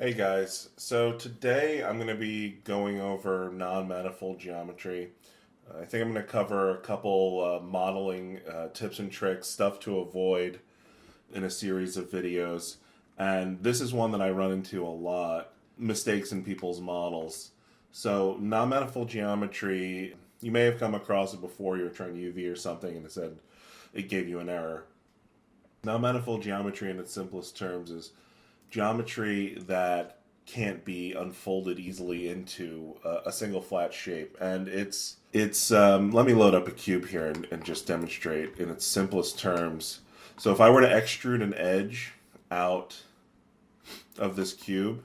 Hey guys, so today I'm going to be going over non-manifold geometry. I think I'm going to cover a couple modeling tips and tricks, stuff to avoid in a series of videos. And this is one that I run into a lot, mistakes in people's models. So non-manifold geometry, you may have come across it before you were trying UV or something and it said it gave you an error. Non-manifold geometry in its simplest terms is geometry that can't be unfolded easily into a single flat shape. And it's let me load up a cube here and just demonstrate in its simplest terms. So if I were to extrude an edge out of this cube,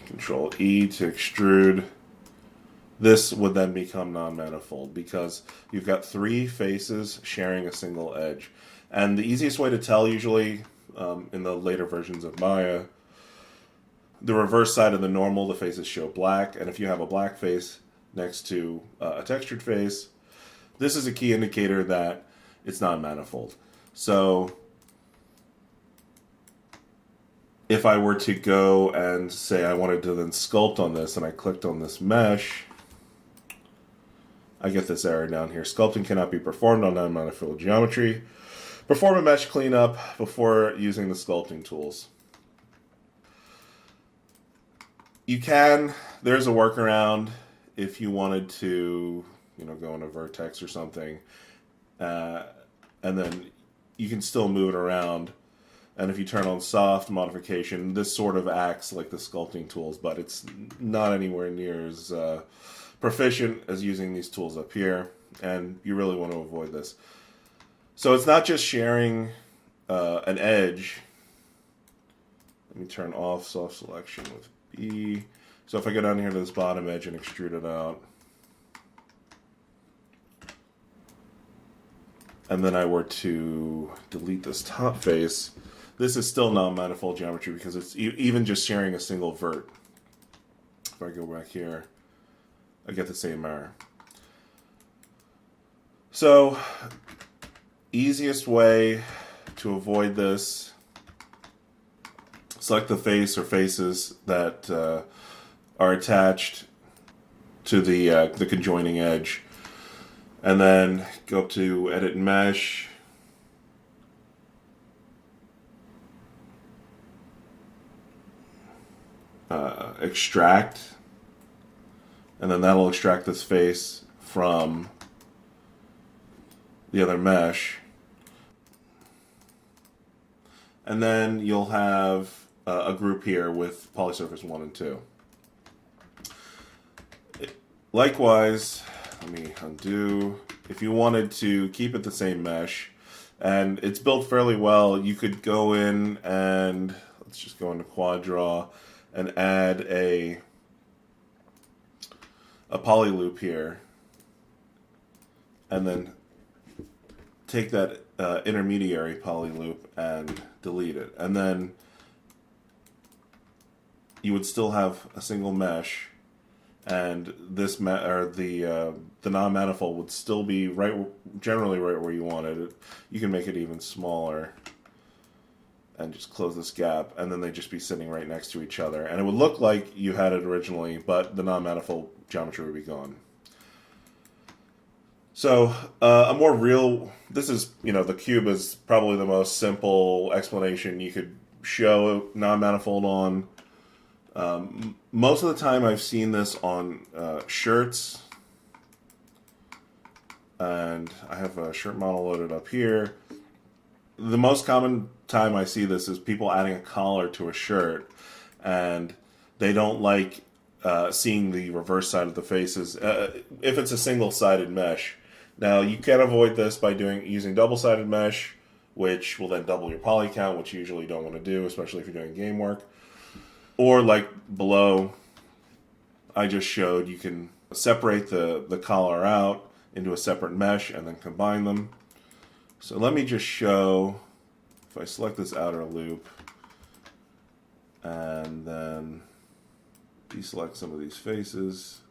Control E to extrude, this would then become non-manifold because you've got three faces sharing a single edge. And the easiest way to tell, usually in the later versions of Maya, the reverse side of the normal, the faces show black. And if you have a black face next to a textured face, this is a key indicator that it's non-manifold. So if I were to go and say I wanted to then sculpt on this and I clicked on this mesh, I get this error down here. Sculpting cannot be performed on non-manifold geometry. Perform a mesh cleanup before using the sculpting tools. You can, there's a workaround if you wanted to, go in a vertex or something, and then you can still move it around. And if you turn on soft modification, this sort of acts like the sculpting tools, but it's not anywhere near as proficient as using these tools up here, and you really want to avoid this. So it's not just sharing an edge. Let me turn off soft selection with B. So if I go down here to this bottom edge and extrude it out, and then I were to delete this top face, this is still non-manifold geometry because it's even just sharing a single vert. If I go back here, I get the same error. So, easiest way to avoid this, select the face or faces that are attached to the conjoining edge, and then go up to Edit Mesh, Extract, and then that'll extract this face from the other mesh. And then you'll have a group here with polysurface 1 and 2. Likewise, let me undo. If you wanted to keep it the same mesh, and it's built fairly well, you could go in and, let's just go into Quad Draw, and add a poly loop here, and then take that intermediary poly loop and delete it, and then you would still have a single mesh, and this the non-manifold would still be generally right where you wanted it. You can make it even smaller and just close this gap, and then they'd just be sitting right next to each other, and it would look like you had it originally, but the non-manifold geometry would be gone. So a more real, this is, the cube is probably the most simple explanation you could show non-manifold on. Most of the time I've seen this on shirts, and I have a shirt model loaded up here. The most common time I see this is people adding a collar to a shirt, and they don't like seeing the reverse side of the faces if it's a single-sided mesh. Now, you can avoid this by using double-sided mesh, which will then double your poly count, which you usually don't want to do, especially if you're doing game work. Or like below, I just showed, you can separate the collar out into a separate mesh and then combine them. So let me just show, if I select this outer loop and then deselect some of these faces,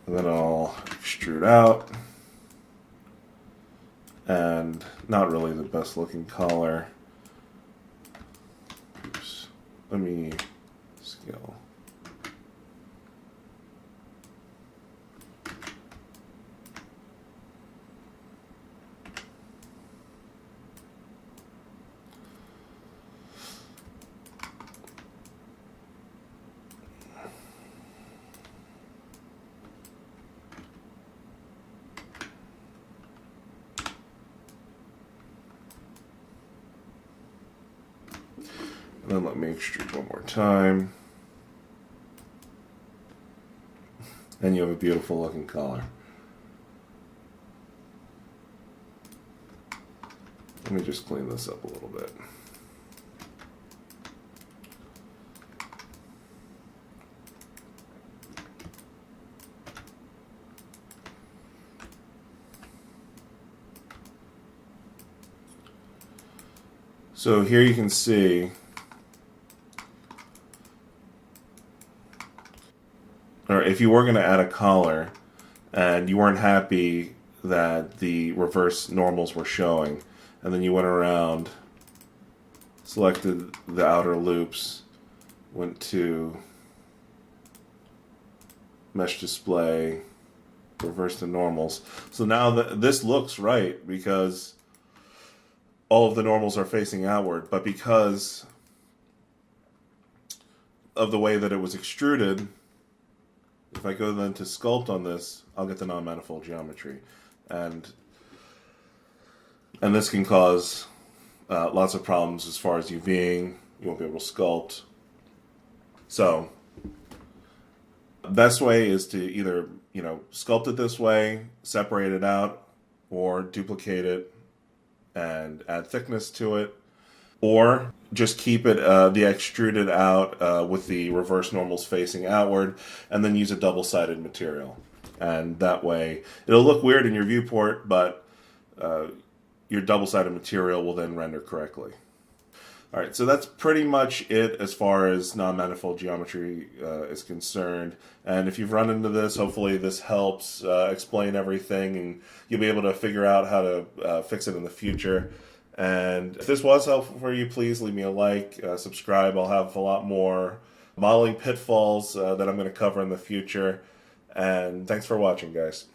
And then I'll extrude out. And not really the best looking color. Oops. Let me scale. And then let me extrude one more time. And you have a beautiful looking collar. Let me just clean this up a little bit. So here you can see or if you were going to add a collar and you weren't happy that the reverse normals were showing, and then you went around, selected the outer loops, went to mesh display, reverse the normals. So now this looks right because all of the normals are facing outward, but because of the way that it was extruded, if I go then to sculpt on this, I'll get the non-manifold geometry. And this can cause lots of problems as far as UVing. You won't be able to sculpt. So, best way is to either, sculpt it this way, separate it out, or duplicate it and add thickness to it, or just keep it the extruded out with the reverse normals facing outward, and then use a double-sided material. And that way, it'll look weird in your viewport, but your double-sided material will then render correctly. All right, so that's pretty much it as far as non-manifold geometry is concerned. And if you've run into this, hopefully this helps explain everything, and you'll be able to figure out how to fix it in the future. And if this was helpful for you, please leave me a like, subscribe. I'll have a lot more modeling pitfalls that I'm going to cover in the future. And thanks for watching, guys.